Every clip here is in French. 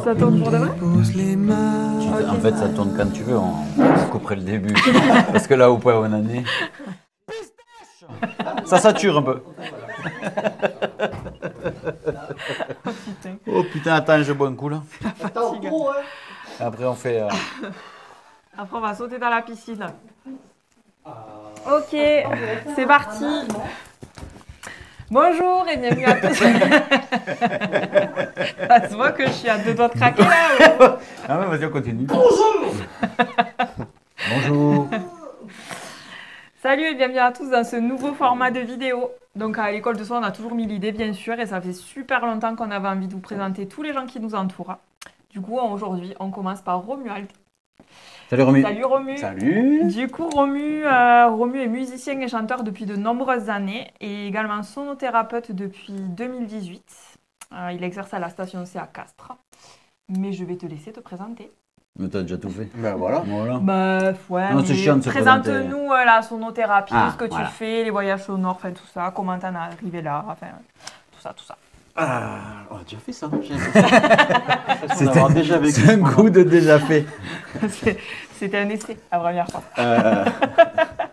Ça tourne pour de vrai? En fait, ça tourne quand tu veux, on couperait le début. Parce que là, au point où on en est... Ça sature un peu. Oh putain, attends, je bois un coup là. Après, on fait... Après, on va sauter dans la piscine. Ok, c'est parti. Bonjour et bienvenue à tous. Ça se voit que je suis à deux doigts de craquer là. Ah ouais, vas-y, on continue. Bonjour. Bonjour. Salut et bienvenue à tous dans ce nouveau format de vidéo. Donc à l'école de soi, on a toujours mis l'idée bien sûr et ça fait super longtemps qu'on avait envie de vous présenter tous les gens qui nous entourent. Du coup, aujourd'hui, on commence par Romuald. Salut Romu. Salut Romu. Salut. Du coup, Romu est musicien et chanteur depuis de nombreuses années et également sonothérapeute depuis 2018. Il exerce à la station C à Castres. Mais je vais te laisser te présenter. Mais t'as déjà tout fait. Ben voilà. Bah ouais, Non, c'est chiant de se présente-nous la sonothérapie, Ah, ce que voilà. tu fais, les voyages sonores, enfin tout ça, comment t'en es arrivé là, enfin tout ça. Ah, on a déjà fait ça. J'ai l'impression d'avoir déjà vécu C'est ce un moment. coup de déjà fait. C'était un essai, la première fois.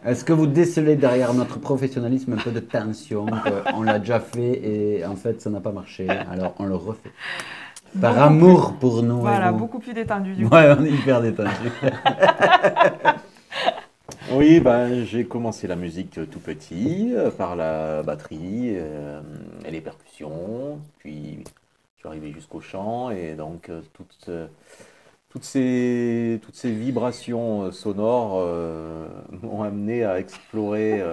Est-ce que vous décelez derrière notre professionnalisme un peu de tension, qu'on l'a déjà fait et en fait ça n'a pas marché, alors on le refait. Par Beaucoup amour pour nous. Voilà, et vous. beaucoup plus détendu du coup. Ouais, on est hyper détendu. Oui, ben, j'ai commencé la musique tout petit, par la batterie et les percussions. Puis je suis arrivé jusqu'au chant et donc toutes ces vibrations sonores m'ont amené à explorer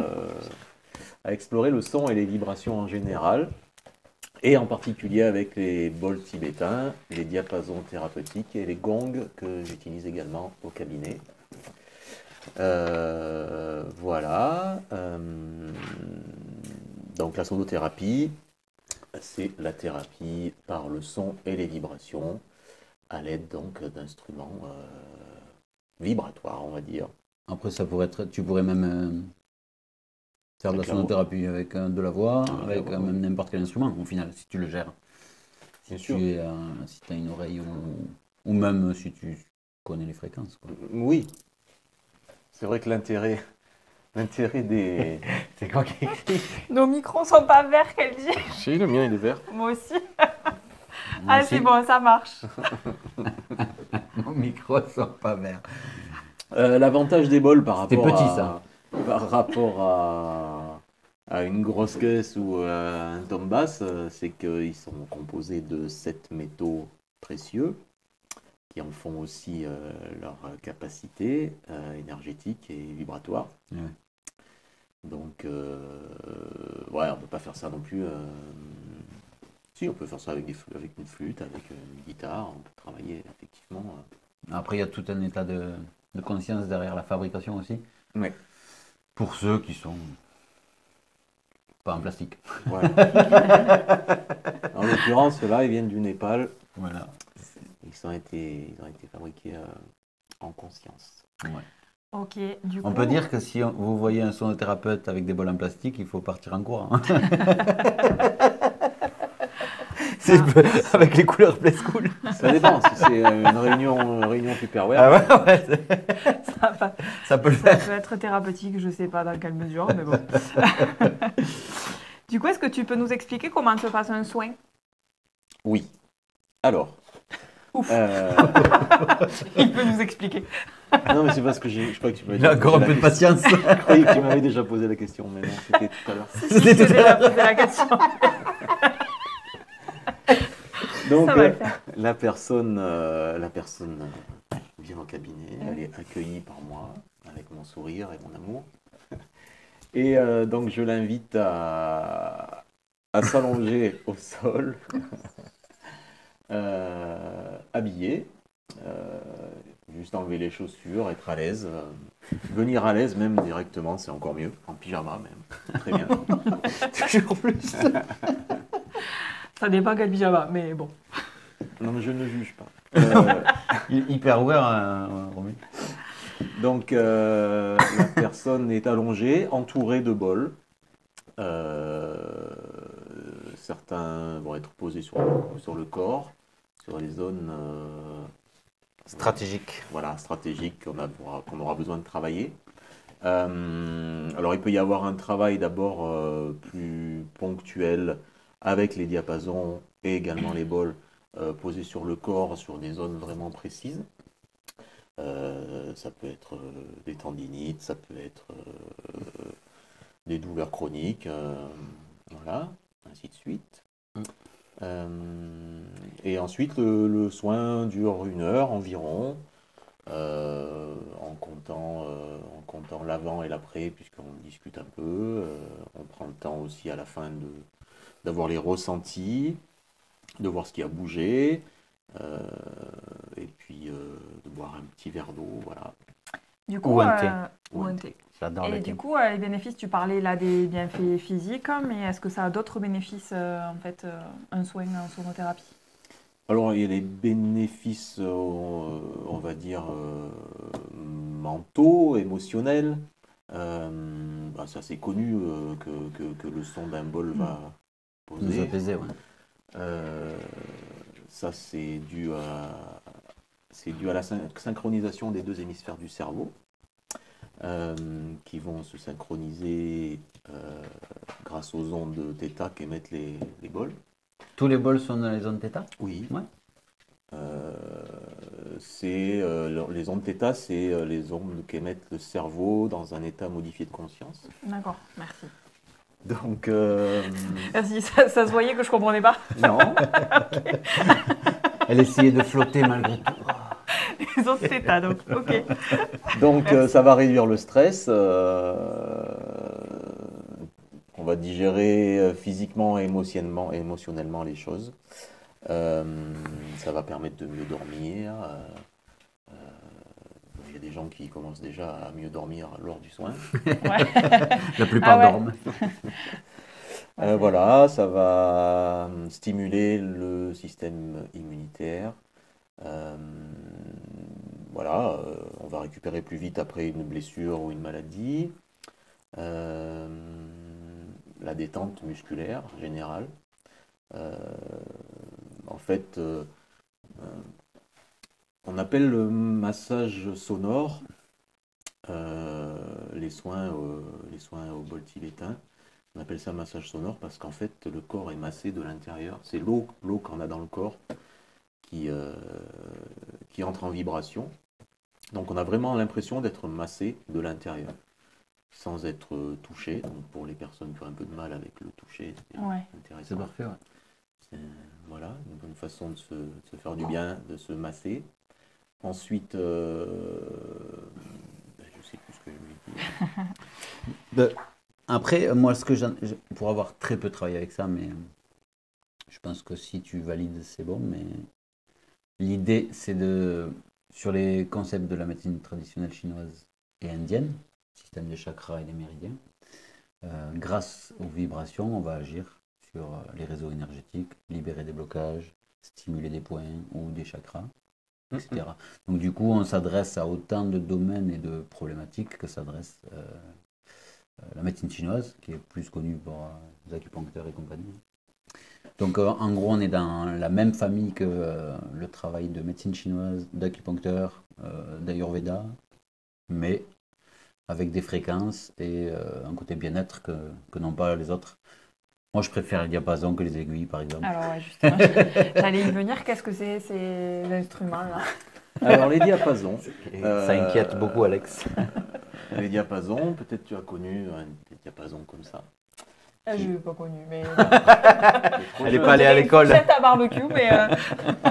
le son et les vibrations en général. Et en particulier avec les bols tibétains, les diapasons thérapeutiques et les gongs que j'utilise également au cabinet. Voilà. Donc la sonothérapie, c'est la thérapie par le son et les vibrations à l'aide donc d'instruments vibratoires, on va dire. Après, ça pourrait être, tu pourrais même faire de la Avec la voix. sonothérapie avec de la voix, Avec avec la voix, même n'importe quel instrument, au final, si tu le gères. Bien Si sûr. tu as une oreille ou même si tu connais les fréquences. Quoi. Oui. C'est vrai que l'intérêt des... C'est quoi qui écrit? Nos micros sont pas verts, qu'elle dit. Si, le mien il est vert. Moi aussi. Ah c'est bon, ça marche. Mon micro sont pas verts. L'avantage des bols par C'était rapport petit, à, ça. par rapport à une grosse caisse ou à un tom basse, c'est qu'ils sont composés de 7 métaux précieux qui en font aussi leur capacité énergétique et vibratoire. Ouais. Donc, ouais, on peut pas faire ça non plus. Si, on peut faire ça avec une flûte, avec une guitare, on peut travailler effectivement. Après, il y a tout un état de conscience derrière la fabrication aussi. Ouais. Pour ceux qui sont pas en plastique. Voilà. En l'occurrence, ceux-là, ils viennent du Népal. Voilà. Ils ont été fabriqués en conscience. Ouais. Ok, du coup. On peut dire que si vous voyez un sonothérapeute avec des bols en plastique, il faut partir en courant. Hein. Avec les couleurs play school. Ça dépend, si c'est une réunion Tupperware. Ah ouais, ça peut le Ça faire. peut être thérapeutique, je sais pas dans quelle mesure, mais bon. Du coup, est-ce que tu peux nous expliquer comment se passe un soin? Oui. Alors. Ouf. Il peut nous expliquer. Non, mais c'est parce que je crois que tu m'avais Il a encore un peu de patience. Je croyais que tu m'avais déjà posé la question, mais non, c'était tout à l'heure. J'ai déjà posé la question. Donc, Ça va le faire. la personne vient au cabinet, elle est accueillie par moi avec mon sourire et mon amour. Et donc, je l'invite à s'allonger au sol, habillé, juste enlever les chaussures, être à l'aise, venir à l'aise même directement, c'est encore mieux, en pyjama même, très bien. Toujours plus. Ça dépend quel pyjama, mais bon. Non, mais je ne juge pas. Il est hyper ouvert, Romu. Donc, la personne est allongée, entourée de bols. Certains vont être posés sur le corps, sur les zones Stratégique. voilà, stratégiques qu'on aura besoin de travailler. Alors il peut y avoir un travail d'abord plus ponctuel avec les diapasons et également les bols posés sur le corps sur des zones vraiment précises. Ça peut être des tendinites, ça peut être des douleurs chroniques, voilà, ainsi de suite. Et ensuite, le soin dure 1 heure environ, en comptant l'avant et l'après, puisqu'on discute un peu. On prend le temps aussi à la fin d'avoir les ressentis, de voir ce qui a bougé, et puis de boire un petit verre d'eau, voilà. Du coup, Ou un thé. ou un thé. J'adore Et le du thé. coup, les bénéfices, tu parlais là des bienfaits physiques, mais est-ce que ça a d'autres bénéfices, en fait, un soin en sonothérapie? Alors, il y a les bénéfices, on va dire, mentaux, émotionnels. Ça, c'est connu que le son d'un bol va Nous poser. apaiser, ouais. Ça, c'est dû à la synchronisation des 2 hémisphères du cerveau qui vont se synchroniser grâce aux ondes θ qu'émettent les bols. Tous les bols sont dans les zones θ? Oui. Ouais. Les ondes θ, c'est les ondes qu'émettent le cerveau dans un état modifié de conscience. D'accord, merci. Donc, Merci, ça se voyait que je comprenais pas. non. Elle essayait de flotter malgré tout. Les autres θ, donc, ok. Donc, ça va réduire le stress. On va digérer physiquement et émotionnellement les choses. Ça va permettre de mieux dormir. Il y a des gens qui commencent déjà à mieux dormir lors du soin. La plupart dorment. Voilà, ça va stimuler le système immunitaire. Voilà, on va récupérer plus vite après une blessure ou une maladie. La détente musculaire générale. En fait, on appelle le massage sonore les soins au bol tibétain. On appelle ça massage sonore parce qu'en fait, le corps est massé de l'intérieur. C'est l'eau qu'on a dans le corps qui entre en vibration. Donc on a vraiment l'impression d'être massé de l'intérieur, sans être touché. Donc pour les personnes qui ont un peu de mal avec le toucher, c'est intéressant. C'est parfait, ouais. Voilà, une bonne façon de se faire du bien, de se masser. Ensuite, je sais plus ce que je voulais dire. Après, moi, pour avoir très peu travaillé avec ça, mais je pense que si tu valides, c'est bon. Mais l'idée, c'est sur les concepts de la médecine traditionnelle chinoise et indienne, système des chakras et des méridiens, grâce aux vibrations, on va agir sur les réseaux énergétiques, libérer des blocages, stimuler des points ou des chakras, etc. Donc du coup, on s'adresse à autant de domaines et de problématiques que s'adresse la médecine chinoise, qui est plus connue pour les acupuncteurs et compagnie. Donc en gros, on est dans la même famille que le travail de médecine chinoise, d'acupuncteur, d'ayurveda, mais avec des fréquences et un côté bien-être que n'ont pas les autres. Moi, je préfère les diapasons que les aiguilles, par exemple. Alors, ouais, justement, j'allais y venir. Qu'est-ce que c'est ces instruments-là? Alors, les diapasons. Ça inquiète beaucoup, Alex. Les diapasons, peut-être tu as connu des diapasons comme ça. Je n'ai pas connu, mais... Elle n'est pas allée à l'école. Peut-être à barbecue, mais...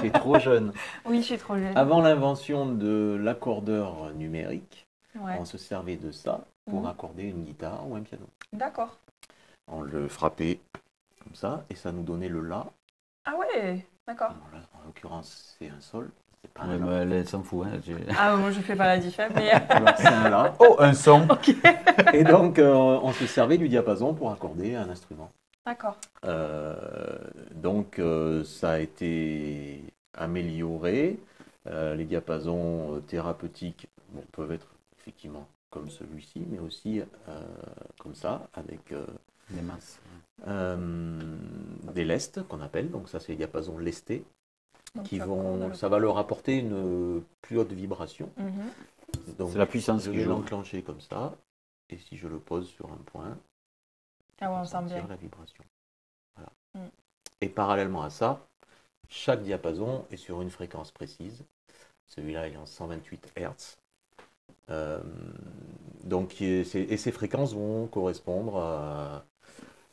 Tu es trop jeune. Oui, je suis trop jeune. Avant l'invention de l'accordeur numérique, Ouais. on se servait de ça pour accorder une guitare ou un piano. D'accord. On le frappait comme ça et ça nous donnait le La. Ah ouais, d'accord. Voilà, en l'occurrence, c'est un Sol. C'est pas Ouais, un La. mais elle s'en fout. Hein, Ah, moi, je fais pas la diff, mais... Alors, c'est un La. Oh, un son. Et donc, on se servait du diapason pour accorder un instrument. D'accord. Donc, ça a été amélioré. Les diapasons thérapeutiques peuvent être effectivement comme celui-ci, mais aussi comme ça, avec Des masses. des lestes qu'on appelle. Donc, ça, c'est les diapasons lestés. Donc, qui tu accordes vont, le- ça va leur apporter une plus haute vibration. Mhm. Donc, C'est la puissance je qui vais joue. l'enclencher comme ça, et si je le pose sur un point, Ah ouais, on on sent sentir bien. la vibration. Voilà. Mm. Et parallèlement à ça, chaque diapason est sur une fréquence précise. Celui-là, il est en 128 Hz. Donc, et ces fréquences vont correspondre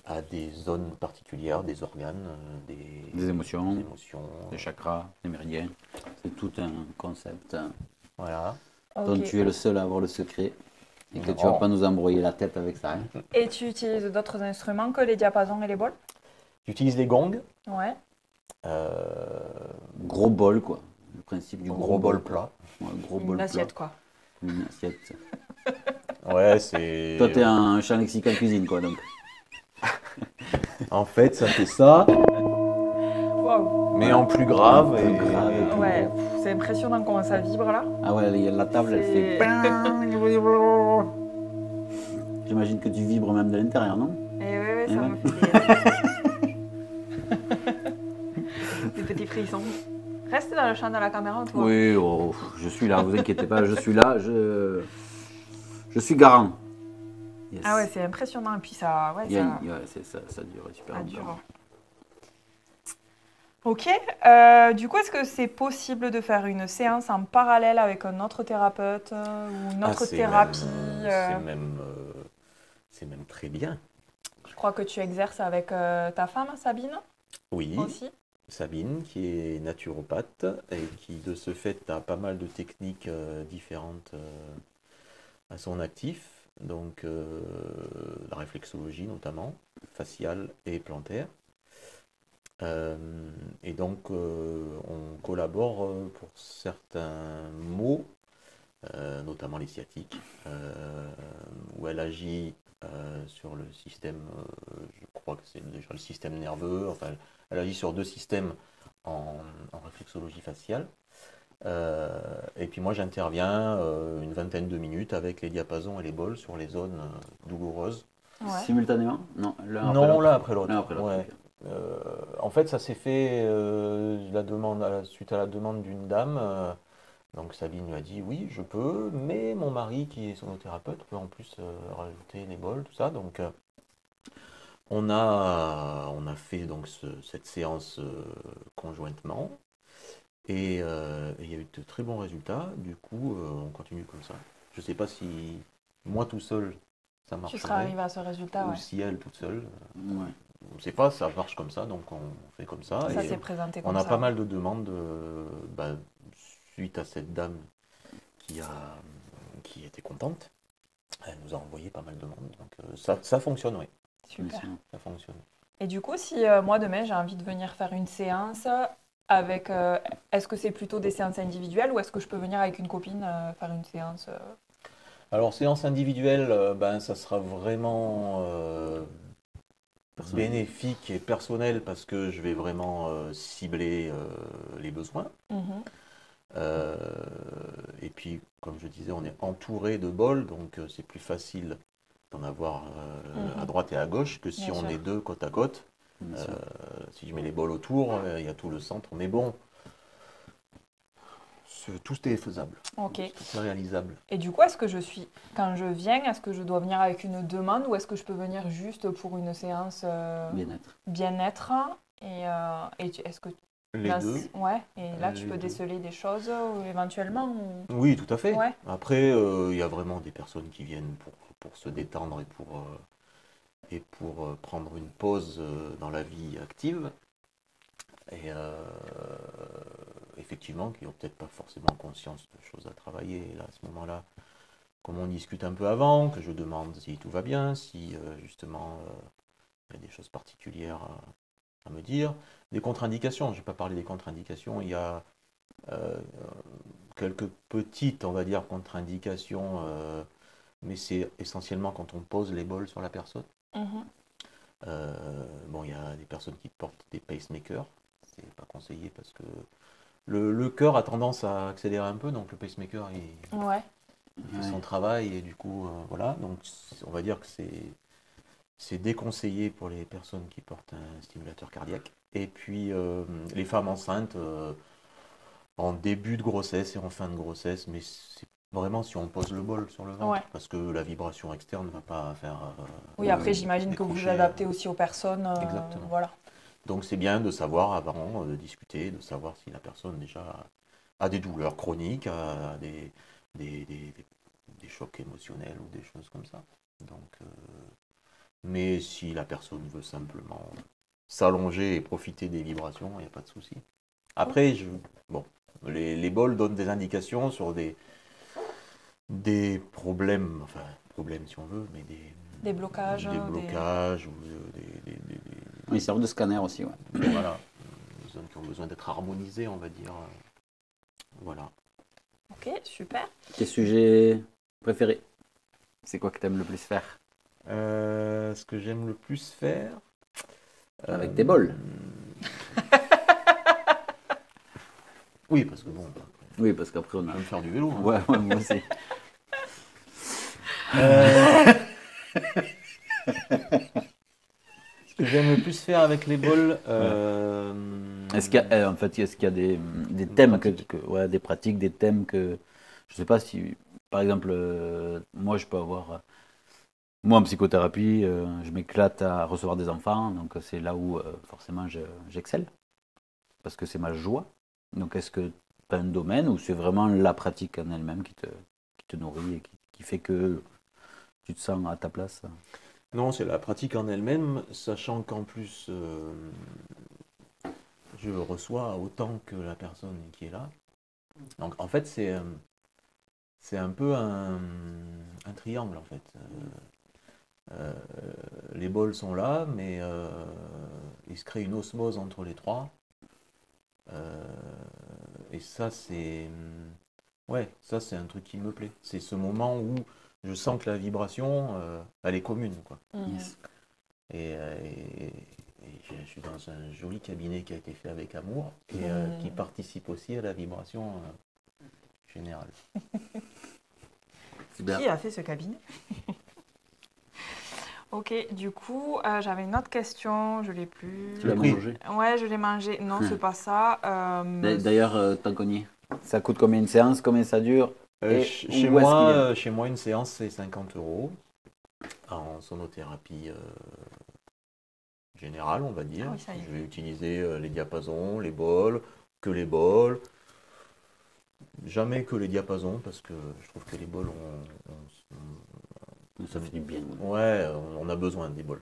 à des zones particulières, des organes, Des émotions. des émotions. Les chakras, les méridiens. C'est tout un concept Voilà. dont Ok. tu es le seul à avoir le secret. Et que tu Non. vas pas nous embrouiller la tête avec ça. Hein. Et tu utilises d'autres instruments que les diapasons et les bols? J'utilise les gongs, Ouais. Gros bol, quoi. Le principe du gros bol quoi. plat. Ouais, gros Une bol plat. assiette, quoi. Une assiette. Ouais, c'est. Toi, t'es un champ lexical cuisine, quoi. Donc. En fait, ça fait ça, Waouh. mais en plus grave. Plus et- grave et plus- Ouais, c'est impressionnant comment ça vibre là. Ah ouais, la table, elle fait. C'est- J'imagine que tu vibres même de l'intérieur, non? Et ouais, ça Ouais. me fait des petits frissons. Reste dans le champ de la caméra, toi. Oui, oh, je suis là, vous inquiétez pas, je suis là, je suis garant. Yes. Ah ouais, c'est impressionnant. Et puis ça, ouais, Il y a ça, une- ouais, ça dure super ça longtemps. dure. Ok. Du coup, est-ce que c'est possible de faire une séance en parallèle avec un autre thérapeute ou une autre c'est thérapie c'est même très bien. Je crois que tu exerces avec ta femme, Sabine, Oui, aussi. Sabine, qui est naturopathe et qui, de ce fait, a pas mal de techniques différentes à son actif. Donc, la réflexologie notamment, faciale et plantaire. Et donc, on collabore pour certains maux, notamment les sciatiques, où elle agit sur le système, je crois que c'est déjà le système nerveux, enfin, elle agit sur deux systèmes en réflexologie faciale. Et puis moi, j'interviens une vingtaine de minutes avec les diapasons et les bols sur les zones douloureuses. Ouais. Simultanément? Non, l'un après Non, l'autre. l'un après l'autre. L'un après l'autre. Ouais. Ok. En fait, ça s'est fait suite à la demande d'une dame. Donc Sabine lui a dit oui, je peux, mais mon mari qui est sonothérapeute peut en plus rajouter les bols, tout ça. Donc on a fait donc cette séance conjointement et il y a eu de très bons résultats. Du coup, on continue comme ça. Je ne sais pas si moi tout seul ça Tu seras marcherait arrivé à ce résultat, ou ouais. si elle toute seule. Ouais. On ne sait pas, ça marche comme ça, donc on fait comme ça. Ça Et s'est présenté on comme a ça. pas mal de demandes suite à cette dame qui était contente. Elle nous a envoyé pas mal de demandes. Donc ça fonctionne, oui. Super. Ça fonctionne. Et du coup, si moi demain j'ai envie de venir faire une séance avec, est-ce que c'est plutôt des séances individuelles ou est-ce que je peux venir avec une copine faire une séance Alors, séance individuelle, ça sera vraiment Personnel. bénéfique et personnel parce que je vais vraiment cibler les besoins. Mhm. Et puis, comme je disais, on est entouré de bols, donc c'est plus facile d'en avoir à droite et à gauche que si Bien on sûr. est deux côte à côte. Bien sûr. Si je mets les bols autour, il y a tout le centre. Mais bon, tout est faisable, Ok. tout est réalisable. Et du coup, est-ce que quand je viens, est-ce que je dois venir avec une demande ou est-ce que je peux venir juste pour une séance Bien-être. bien-être est-ce que Les là, deux. ouais, et là tu Les peux deux. déceler des choses éventuellement ou... Oui, tout à fait. Ouais. Après, il y a vraiment des personnes qui viennent pour se détendre et pour prendre une pause dans la vie active. Et effectivement, qui n'ont peut-être pas forcément conscience de choses à travailler. Et là, à ce moment-là, comme on discute un peu avant, que je demande si tout va bien, si justement il y a des choses particulières à me dire. Des contre-indications, je n'ai pas parlé des contre-indications, il y a quelques petites, on va dire, contre-indications, mais c'est essentiellement quand on pose les bols sur la personne. Mhm. Bon, il y a des personnes qui portent des pacemakers, c'est pas conseillé parce que le cœur a tendance à accélérer un peu, donc le pacemaker il Ouais. fait son travail et du coup, voilà, donc on va dire que c'est déconseillé pour les personnes qui portent un stimulateur cardiaque. Et puis les femmes enceintes, en début de grossesse et en fin de grossesse, mais c'est vraiment si on pose le bol sur le ventre, Ouais. parce que la vibration externe ne va pas faire... Oui, après, j'imagine que vous vous décrocher, adaptez aussi aux personnes. Exactement. Voilà. Donc c'est bien de savoir avant, de discuter, de savoir si la personne déjà a des douleurs chroniques, a des chocs émotionnels ou des choses comme ça. Donc, mais si la personne veut simplement s'allonger et profiter des vibrations, il n'y a pas de souci. Après, bon, les bols donnent des indications sur des problèmes, enfin problèmes si on veut, mais Des blocages. des blocages ou Ils servent de scanner aussi, ouais. voilà, des zones qui ont besoin d'être harmonisées, on va dire. Voilà. Ok, super. Tes sujets préférés? C'est quoi que tu aimes le plus faire? Ce que j'aime le plus faire. Avec des bols. Oui, parce que bon, Oui, parce qu'après on on a. peut faire du vélo. Hein. Ouais, ouais, moi aussi. Ce que j'aime le plus faire avec les bols. Est-ce qu'il y a, en fait, est-ce qu'il y a des thèmes ouais, des pratiques, des thèmes que je sais pas si, par exemple, moi je peux avoir, moi en psychothérapie, je m'éclate à recevoir des enfants, donc c'est là où forcément j'excelle parce que c'est ma joie. Donc est-ce que tu as un domaine où c'est vraiment la pratique en elle-même qui te nourrit et qui fait que tu te sens à ta place? Non, c'est la pratique en elle-même, sachant qu'en plus, je reçois autant que la personne qui est là. Donc en fait, c'est un peu un triangle en fait. Les bols sont là, mais il se crée une osmose entre les trois. Et ça, ouais, ça c'est un truc qui me plaît. C'est ce moment où je sens que la vibration, elle est commune, quoi. Yes. Et je suis dans un joli cabinet qui a été fait avec amour et qui participe aussi à la vibration générale. Qui a fait ce cabinet? Ok, du coup, j'avais une autre question, je l'ai plus. Tu l'as mangé? Ouais, je l'ai mangé. Non, c'est pas ça. D'ailleurs, t'en connais. Ça coûte combien une séance? Combien ça dure? Et Chez où est-ce qu'il moi, chez moi, une séance, c'est 50 € en sonothérapie générale, on va dire. Ah oui, ça y est. Je vais utiliser les diapasons, les bols, que les bols. Jamais que les diapasons, parce que je trouve que les bols, Ça finit bien. ouais, on a besoin des bols.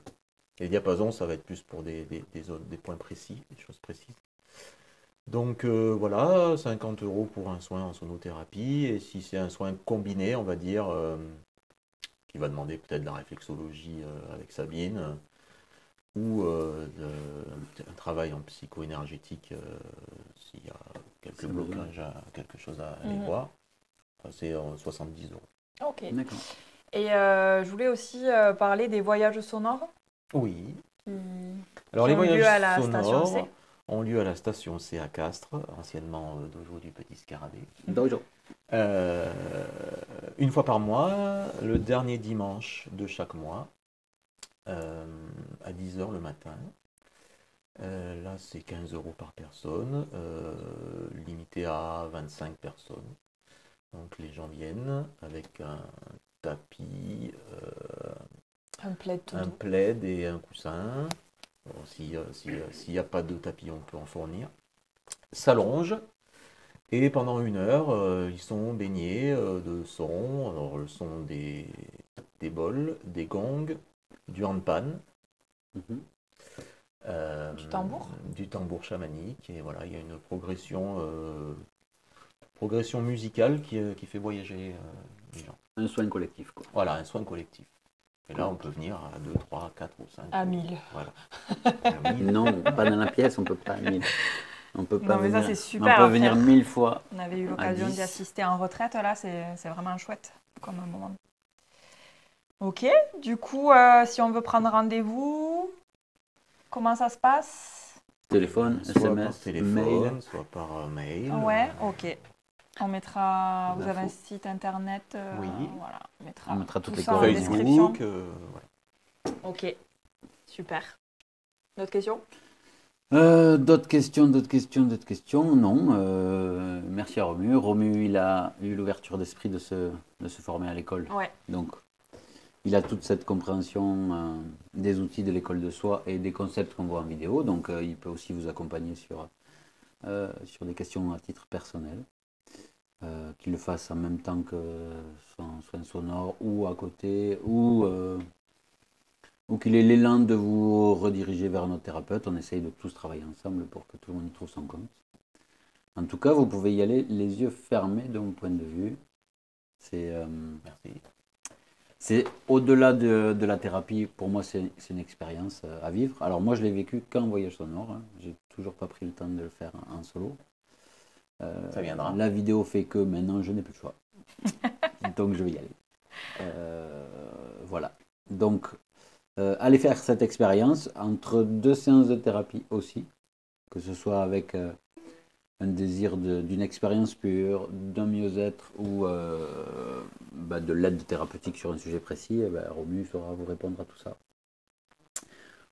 Les diapasons, ça va être plus pour des points précis, des choses précises. Donc voilà, 50 € pour un soin en sonothérapie. Et si c'est un soin combiné, on va dire, qui va demander peut-être de la réflexologie avec Sabine, ou un travail en psycho-énergétique, s'il y a quelques blocages, quelque chose à aller voir, c'est 70 €. Ok. D'accord. Et je voulais aussi parler des voyages sonores. Oui. Qui Alors qui les ont lieu voyages à la station sonores C. ont lieu à la station C à Castres, anciennement Dojo du Petit Scarabée. Dojo. Une fois par mois, le dernier dimanche de chaque mois, à 10 h le matin. Là, c'est 15 € par personne, limité à 25 personnes. Donc les gens viennent avec un tapis, Un plaid tout un doux. plaid et un coussin. Bon, s'il n'y a pas de tapis, on peut en fournir. S'allonge. Et pendant 1 heure, ils sont baignés de son. Alors, le son des bols, des gongs, du handpan. Du tambour. Du tambour chamanique. Et voilà, il y a une progression musicale qui fait voyager les gens. Un soin collectif, quoi. Voilà, un soin collectif. Et là, on peut venir à 2, 3, 4 ou 5. À 1000. Voilà. Non, pas dans la pièce, on peut pas. On peut pas Non, mais ça, venir. c'est super On à peut venir faire. 1000 fois. On avait eu l'occasion 10. d'y assister en retraite, là, c'est vraiment chouette comme un moment. Ok, du coup, si on veut prendre rendez-vous, comment ça se passe? Téléphone, Soit SMS, par téléphone, mail. soit par mail. Ouais, ok. On mettra. Des Vous avez un infos. site internet. Oui. Voilà, On mettra toutes tout les ça en coordonnées. description. Facebook, voilà. Ok, super. D'autres questions? D'autres questions, d'autres questions, d'autres questions? Non. Merci à Romu. Romu, il a eu l'ouverture d'esprit de se former à l'école. Ouais. Donc, il a toute cette compréhension des outils de l'école de soi et des concepts qu'on voit en vidéo. Donc, il peut aussi vous accompagner sur des questions à titre personnel. Qu'il le fasse en même temps que son soin sonore ou à côté ou qu'il ait l'élan de vous rediriger vers notre thérapeute. On essaye de tous travailler ensemble pour que tout le monde y trouve son compte. En tout cas, vous pouvez y aller les yeux fermés de mon point de vue. Merci. C'est au-delà de la thérapie. Pour moi, c'est une expérience à vivre. Alors moi, je l'ai vécu qu'en voyage sonore. Hein. J'ai toujours pas pris le temps de le faire en solo. Ça viendra. La vidéo fait que maintenant, je n'ai plus le choix. Donc, je vais y aller. Voilà. Donc, allez faire cette expérience entre 2 séances de thérapie aussi, que ce soit avec un désir d'une expérience pure, d'un mieux-être ou de l'aide thérapeutique sur un sujet précis. Romu saura vous répondre à tout ça.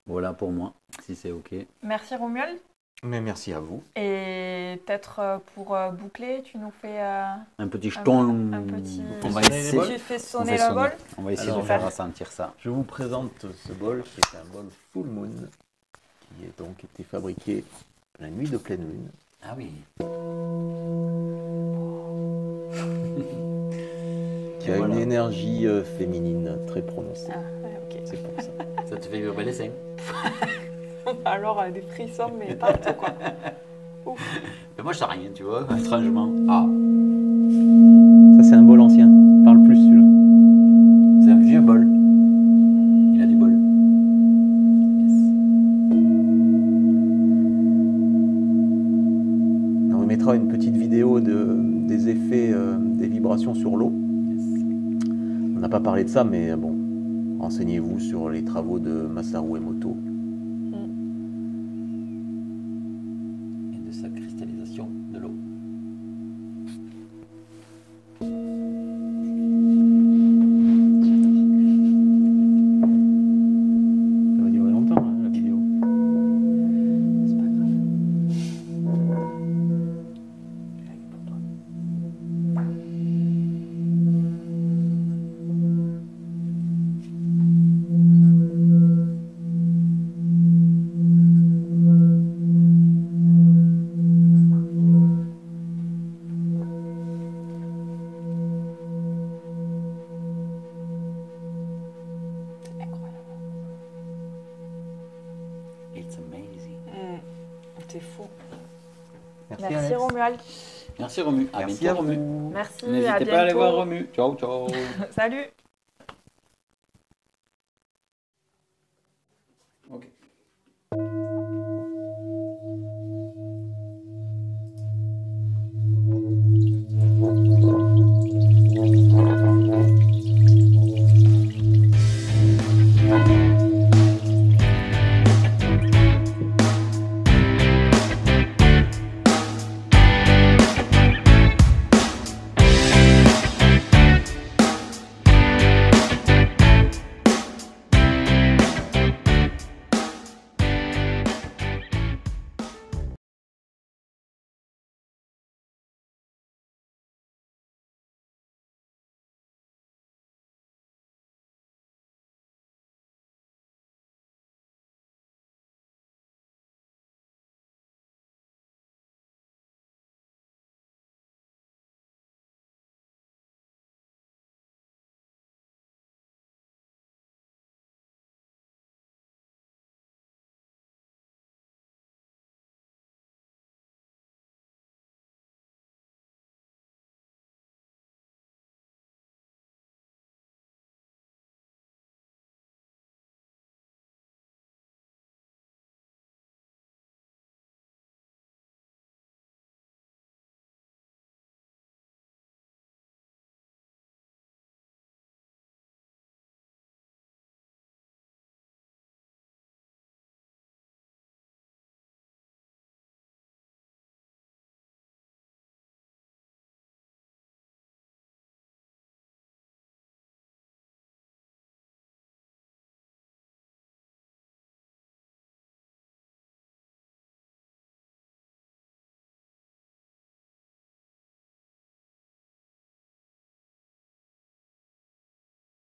Voilà pour moi, si c'est OK. Merci Romuald. Mais merci à vous. Et peut-être pour boucler, tu nous fais un petit jeton. Un petit... On va essayer. Tu fais sonner le bol. On va essayer Alors, de faire ressentir ça. Je vous présente ce bol qui est un bol Full Moon, qui a donc été fabriqué la nuit de pleine lune. Ah oui. Qui a Voilà. une énergie féminine très prononcée. Ah, ouais, ok. C'est pour ça. Ça te fait vibrer les seins. Alors, des frissons, mais partout, quoi. Ouf. Mais moi, je sais rien, tu vois, étrangement. Ah, Ça, c'est un bol ancien. Parle plus celui-là. c'est un vieux bol. Il a du bol. On mettra une petite vidéo des effets des vibrations sur l'eau. On n'a pas parlé de ça, mais bon, renseignez-vous sur les travaux de Masaru Emoto. Et de sa cristallisation de l'eau. Ça va durer longtemps, hein, la vidéo. C'est pas grave. Rien que pour toi. C'est incroyable. It's amazing. C'est fou. Merci, Merci Alex. Romuald. Merci Romu. À Merci bientôt à Romu. vous. Merci, à N'hésitez bientôt. pas à aller voir Romu. Ciao, ciao. Salut.